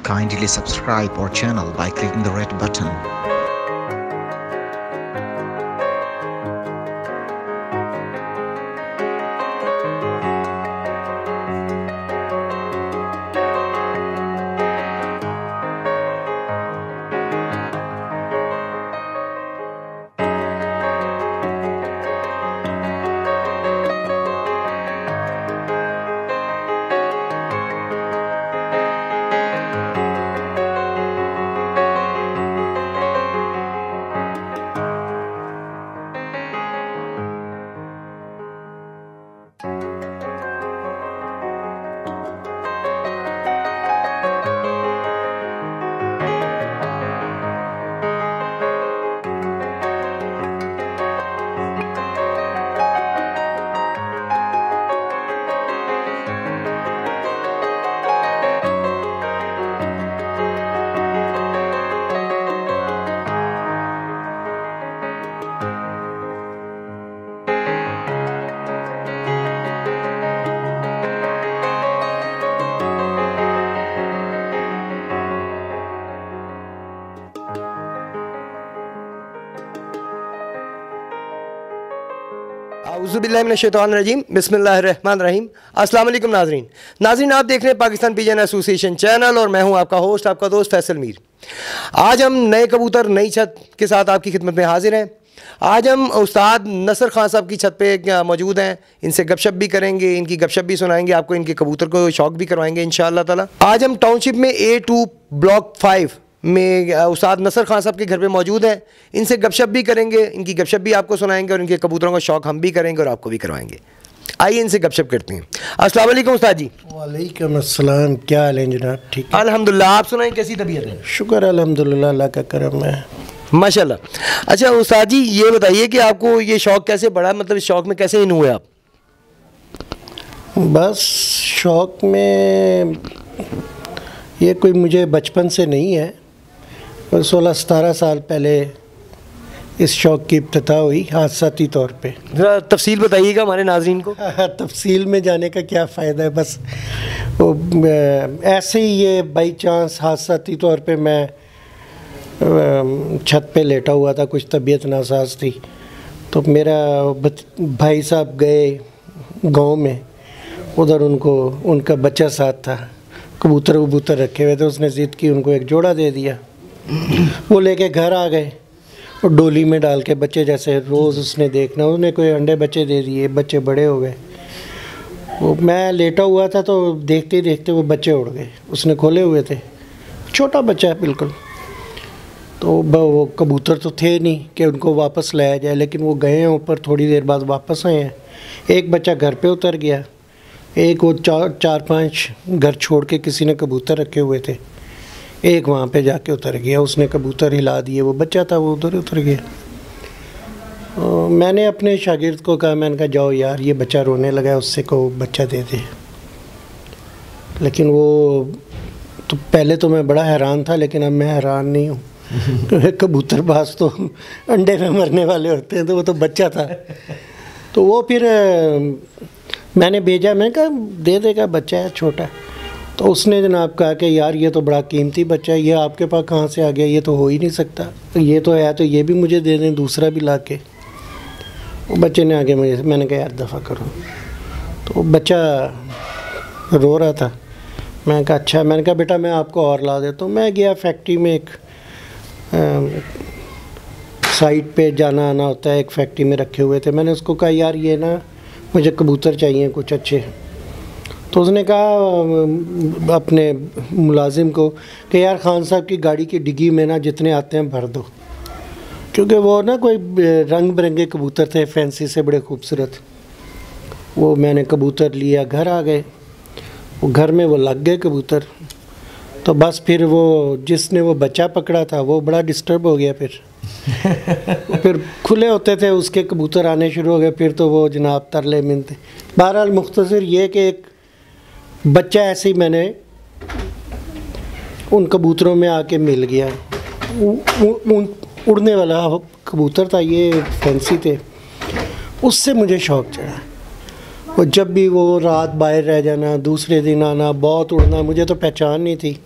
Kindly subscribe our channel by clicking the red button. औज़ुबिल्लाहिमिनश्शैतानिर्रजीम बिस्मिल्लाहिर्रहमानिर्रहीम। अस्सलाम वालेकुम नाज़रीन, आप देख रहे हैं पाकिस्तान पिजन एसोसिएशन चैनल और मैं हूं आपका होस्ट, आपका दोस्त फैसल मीर। आज हम नए कबूतर नई छत के साथ आपकी खिदमत में हाजिर हैं। आज हम उस्ताद नसर खान साहब की छत पे मौजूद हैं। इनसे गपशप भी करेंगे, इनकी गपशप भी सुनाएंगे, आपको इनके कबूतर को शौक भी करवाएंगे इंशाअल्लाह ताला। आज हम टाउनशिप में A2 ब्लॉक 5 में उस्ताद नसर खान साहब के घर पे मौजूद हैं। इनसे गपशप भी करेंगे, इनकी गपशप भी आपको सुनाएंगे और इनके कबूतरों का शौक हम भी करेंगे और आपको भी करवाएंगे। आइए इनसे गपशप करते हैं। अस्सलाम वालेकुम उस्ताद जी। वालेकुम अस्सलाम, क्या हाल है जनाब? ठीक है अल्हम्दुलिल्लाह। आप सुनाएं, कैसी तबीयत है? शुक्र अल्हम्दुलिल्लाह, अल्लाह का करम है माशाल्लाह। अच्छा उस्ताद जी, ये बताइए कि आपको ये शौक कैसे बढ़ा, मतलब इस शौक में कैसे इन हुए आप? बस शौक में ये कोई मुझे बचपन से नहीं है, 16-17 साल पहले इस शौक़ की इब्तिदा हुई हादसाती तौर पे। ज़रा तफसील बताइएगा हमारे नाज़रीन को। तफसील में जाने का क्या फ़ायदा है, बस वो ऐसे ही ये बाई चांस हादसाती तौर पे मैं छत पे लेटा हुआ था, कुछ तबीयत नासाज थी, तो मेरा भाई साहब गए गांव में, उधर उनका बच्चा साथ था, कबूतर वबूतर रखे हुए थे, उसने ज़िद की, उनको एक जोड़ा दे दिया। वो लेके घर आ गए और डोली में डाल के बच्चे, जैसे रोज़ उसने देखना, उन्हें कोई अंडे बच्चे दे दिए, बच्चे बड़े हो गए। वो मैं लेटा हुआ था तो देखते ही देखते वो बच्चे उड़ गए, उसने खोले हुए थे, छोटा बच्चा है बिल्कुल। तो वो कबूतर तो थे नहीं कि उनको वापस लाया जाए, लेकिन वो गए हैं ऊपर, थोड़ी देर बाद वापस आए हैं। एक बच्चा घर पे उतर गया, एक वो 4-5 घर छोड़ के किसी ने कबूतर रखे हुए थे, एक वहाँ पे जाके उतर गया, उसने कबूतर हिला दिए, वो बच्चा था वो उधर उतर गया। मैंने अपने शागिर्द को कहा, मैंने कहा जाओ यार ये बच्चा रोने लगा है, उससे को बच्चा दे दे। लेकिन वो तो पहले तो मैं बड़ा हैरान था, लेकिन अब मैं हैरान नहीं हूँ। कबूतरबाज तो अंडे में मरने वाले होते हैं, तो वो तो बच्चा था। तो वो फिर मैंने भेजा, मैंने कहा दे देगा, बच्चा है छोटा। तो उसने जनाब कहा कि यार ये तो बड़ा कीमती बच्चा है, ये आपके पास कहाँ से आ गया, ये तो हो ही नहीं सकता, तो ये तो है, तो ये भी मुझे दे दें, दूसरा भी ला के। वो बच्चे ने आगे मैंने कहा यार दफ़ा करो। तो बच्चा रो रहा था, मैंने कहा अच्छा, मैंने कहा बेटा मैं आपको और ला देता हूँ। मैं गया फैक्ट्री में, एक साइट पे जाना आना होता है, एक फैक्ट्री में रखे हुए थे। मैंने उसको कहा यार ये ना मुझे कबूतर चाहिए कुछ अच्छे। तो उसने कहा अपने मुलाजिम को कि यार खान साहब की गाड़ी की डिग्गी में ना जितने आते हैं भर दो, क्योंकि वो ना कोई रंग बिरंगे कबूतर थे, फैंसी से, बड़े खूबसूरत। वो मैंने कबूतर लिया, घर आ गए, वो घर में वो लग गए कबूतर। तो बस फिर वो जिसने वो बच्चा पकड़ा था वो बड़ा डिस्टर्ब हो गया। फिर खुले होते थे उसके कबूतर आने शुरू हो गए, फिर तो वो जनाब तरले मिलते। बहरहाल मुख्तसर ये कि एक बच्चा ऐसे ही मैंने उन कबूतरों में आके मिल गया, उड़ने वाला कबूतर था, ये फैंसी थे, उससे मुझे शौक़ चढ़ा। और जब भी वो रात बाहर रह जाना, दूसरे दिन आना, बहुत उड़ना, मुझे तो पहचान नहीं थी,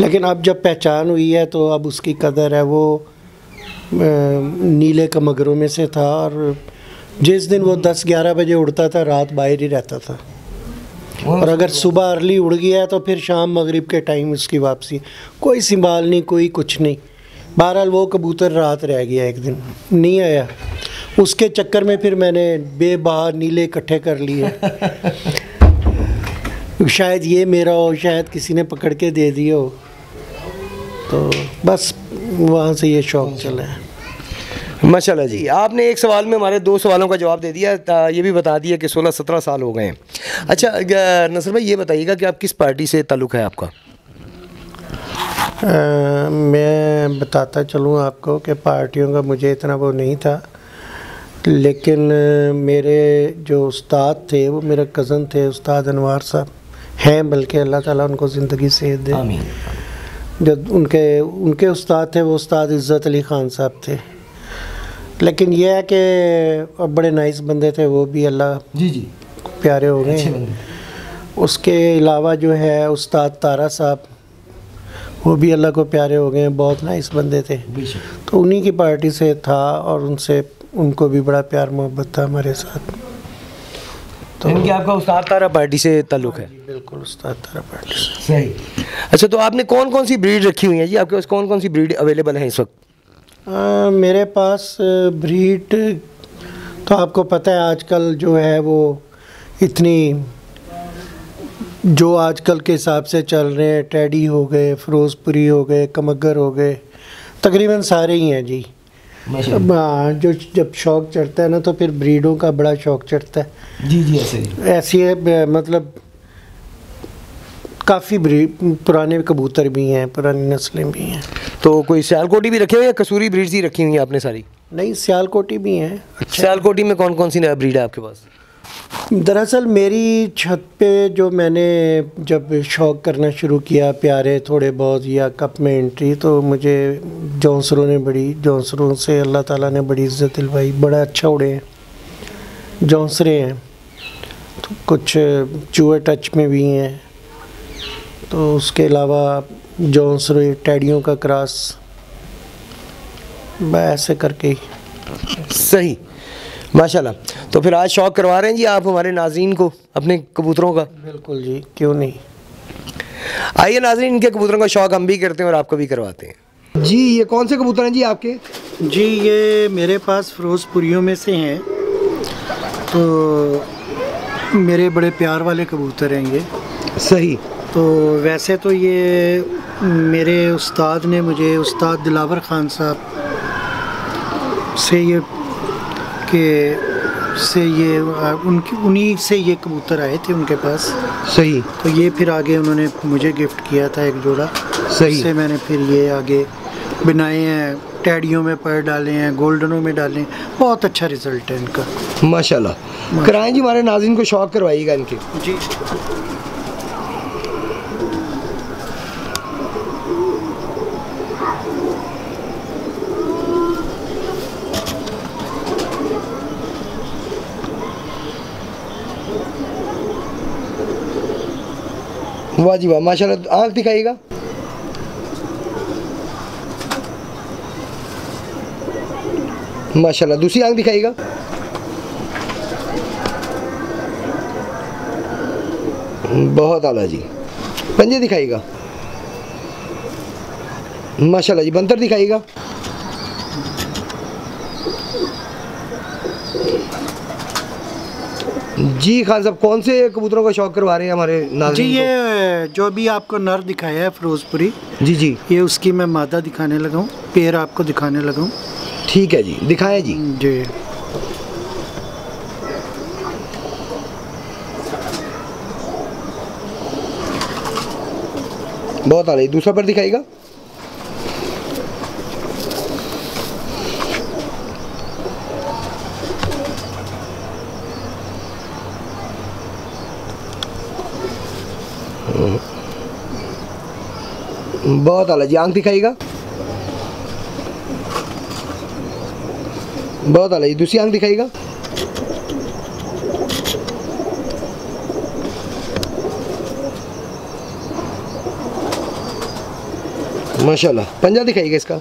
लेकिन अब जब पहचान हुई है तो अब उसकी कदर है। वो नीले कमगरों में से था और जिस दिन वो 10-11 बजे उड़ता था रात बाहर ही रहता था, और अगर सुबह अर्ली उड़ गया तो फिर शाम मगरिब के टाइम उसकी वापसी। कोई संभाल नहीं, कोई कुछ नहीं। बहरहाल वो कबूतर रात रह गया, एक दिन नहीं आया। उसके चक्कर में फिर मैंने बेबहार नीले इकट्ठे कर लिए। शायद ये मेरा हो, शायद किसी ने पकड़ के दे दिया हो, तो बस वहाँ से ये शौक़ चला है। माशाल्लाह जी, आपने एक सवाल में हमारे 2 सवालों का जवाब दे दिया। ये भी बता दिया कि 16-17 साल हो गए हैं। अच्छा नसर भाई, ये बताइएगा कि आप किस पार्टी से ताल्लुक़ है आपका? मैं बताता चलूँ आपको कि पार्टियों का मुझे इतना वो नहीं था, लेकिन मेरे जो उस्ताद थे वो मेरे कज़न थे, उस्ताद अनवार साहब हैं, बल्कि अल्लाह ताला उनको ज़िंदगी सेहत दे। आमीन। जब उनके उस्ताद थे वो उस्ताद इज़्ज़त अली ख़ान साहब थे। लेकिन यह है कि अब बड़े नाइस बंदे थे वो भी, अल्लाह जी प्यारे हो गए। उसके अलावा जो है उस्ताद तारा साहब, वो भी अल्लाह को प्यारे हो गए हैं, बहुत नाइस बंदे थे। तो उन्हीं की पार्टी से था और उनको भी बड़ा प्यार मोहब्बत था हमारे साथ। तो इनकी आपका उस्ताद तारा पार्टी से ताल्लुक़ है? बिल्कुल, उस्ताद तारा पार्टी से। सही। अच्छा, तो आपने कौन कौन सी ब्रीड रखी हुई है जी? आपके पास कौन कौन सी ब्रीड अवेलेबल है इस वक्त? मेरे पास ब्रीड तो आपको पता है आजकल जो है वो इतनी, जो आजकल के हिसाब से चल रहे हैं, टैडी हो गए, फिरोज़पुरी हो गए, कमगर हो गए, तकरीबन सारे ही हैं जी। जो जब शौक़ चढ़ता है ना तो फिर ब्रीडों का बड़ा शौक़ चढ़ता है। जी ऐसी है, मतलब काफ़ी पुराने कबूतर भी हैं, पुरानी नस्लें भी हैं। तो कोई सियालकोटी भी रखे हुए हैं या कसूरी ब्रीड्स ही रखी हुई हैं आपने सारी? नहीं, सियालकोटी भी हैं। सियालकोटी में कौन कौन सी नया ब्रीड है आपके पास? दरअसल मेरी छत पे जो मैंने जब शौक़ करना शुरू किया, प्यारे थोड़े बहुत या कप में एंट्री, तो मुझे जौंसरों से अल्लाह ताला ने बड़ी इज़्ज़त दिलवाई। बड़ा अच्छा उड़े हैं, जौंसरे हैं, तो कुछ चूहे टच में भी हैं। तो उसके अलावा जौंसरे, टैडियों का क्रॉस, ऐसे करके ही। सही, माशाल्लाह। तो फिर आज शौक़ करवा रहे हैं जी आप हमारे नाज़रीन को अपने कबूतरों का? बिल्कुल जी, क्यों नहीं। आइए नाज़रीन, इनके कबूतरों का शौक़ हम भी करते हैं और आपको भी करवाते हैं जी। ये कौन से कबूतर हैं जी आपके? जी ये मेरे पास फिरोज़पुरियों में से हैं, तो मेरे बड़े प्यार वाले कबूतर हैं ये। सही। तो वैसे तो ये मेरे उस्ताद ने मुझे, उस्ताद दिलावर ख़ान साहब से उन्हीं से ये कबूतर आए थे उनके पास। सही। तो ये फिर आगे उन्होंने मुझे गिफ्ट किया था एक जोड़ा। सही। से मैंने फिर ये आगे बनाए हैं, टैडियों में पर डाले हैं, गोल्डनों में डाले हैं। बहुत अच्छा रिज़ल्ट है इनका, माशाल्लाह। कराएं जी, हमारे नाज़रीन को शौक़ करवाइएगा इनके। जी। वाह जी वाह, माशाल्लाह। आँख दिखाइएगा। माशाल्लाह। दूसरी आँख दिखाइएगा। बहुत आला जी। पंजे दिखाइएगा। माशाल्लाह जी। बंतर दिखाइएगा। जी खान साहब, कौन से कबूतरों का शौक़ करवा रहे हैं हमारे नाज़रीन जी? ये जो भी आपको नर दिखाया है फिरोज़पुरी, जी ये उसकी मैं मादा दिखाने लगा हूँ, पैर आपको दिखाने लगा हूँ। ठीक है जी, दिखाएं जी। जी। बहुत आ रही। दूसरा पर दिखाएगा। बहुत आला जी। आँख दिखाइएगा। बहुत आला जी। दूसरी आँख दिखाइएगा। माशाल्लाह। पंजा दिखाइएगा इसका।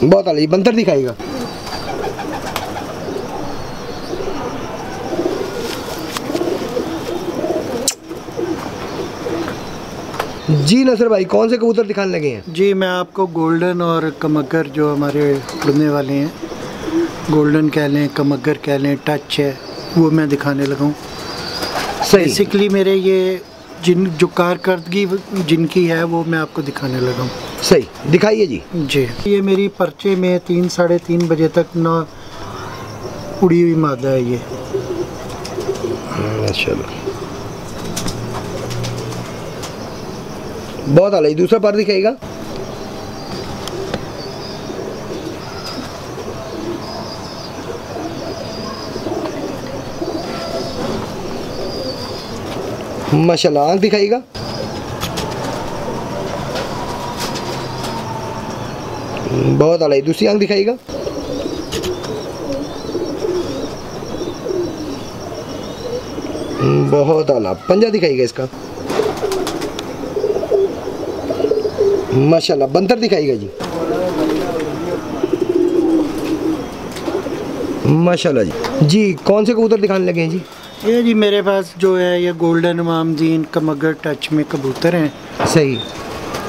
बहुत आला जी। बंतर दिखाइएगा। जी नसर भाई, कौन से कबूतर दिखाने लगे हैं? जी मैं आपको गोल्डन और कमगर जो हमारे उड़ने वाले हैं, गोल्डन कह लें, कमगर कह लें, टच है, वो मैं दिखाने लगा हूँ। बेसिकली मेरे ये जो कारकर्दगी जिनकी है वो मैं आपको दिखाने लगा हूँ। सही, दिखाइए जी। जी ये मेरी पर्चे में 3 साढ़े 3 बजे तक ना उड़ी हुई मादा है ये। माशाल्लाह, बहुत आला। दूसरा पर दिखाएगा। माशाल्लाह, आंख दिखाइएगा। बहुत आला। दूसरी आंख दिखाइएगा। बहुत आला। पंजा दिखाइएगा इसका। माशाल्लाह, बंतर दिखाइएगा जी। माशाल्लाह जी। जी कौन से कबूतर दिखाने लगे हैं जी? ये जी मेरे पास जो है ये गोल्डन इमामदीन कमगर टच में कबूतर हैं। सही।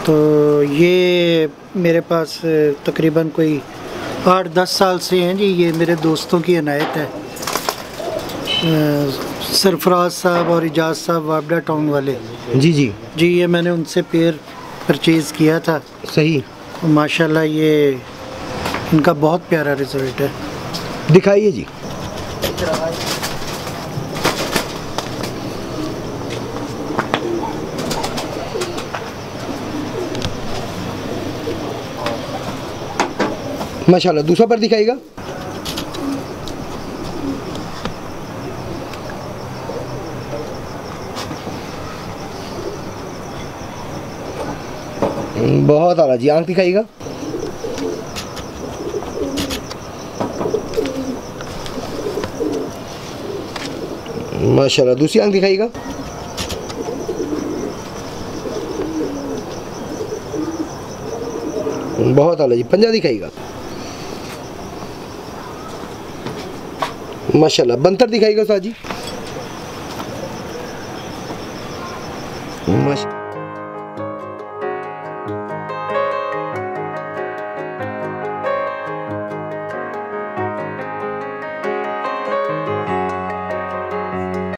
तो ये मेरे पास तकरीबन कोई 8-10 साल से हैं जी। ये मेरे दोस्तों की इनायत है, सरफराज साहब और इजाज़ साहब वाबडा टाउन वाले। जी जी जी ये मैंने उनसे पेयर परचेज़ किया था। सही। माशाल्लाह ये इनका बहुत प्यारा रिजल्ट है। दिखाइए जी। माशाल्लाह, दूसरा पर दिखाइएगा। बहुत आला जी। आंख दिखाइएगा। माशाल्लाह, दूसरी आंख दिखाइएगा। बहुत आला जी। पंजा दिखाइएगा। माशाल्लाह, बंतर दिखाइएगा उस्ताद जी।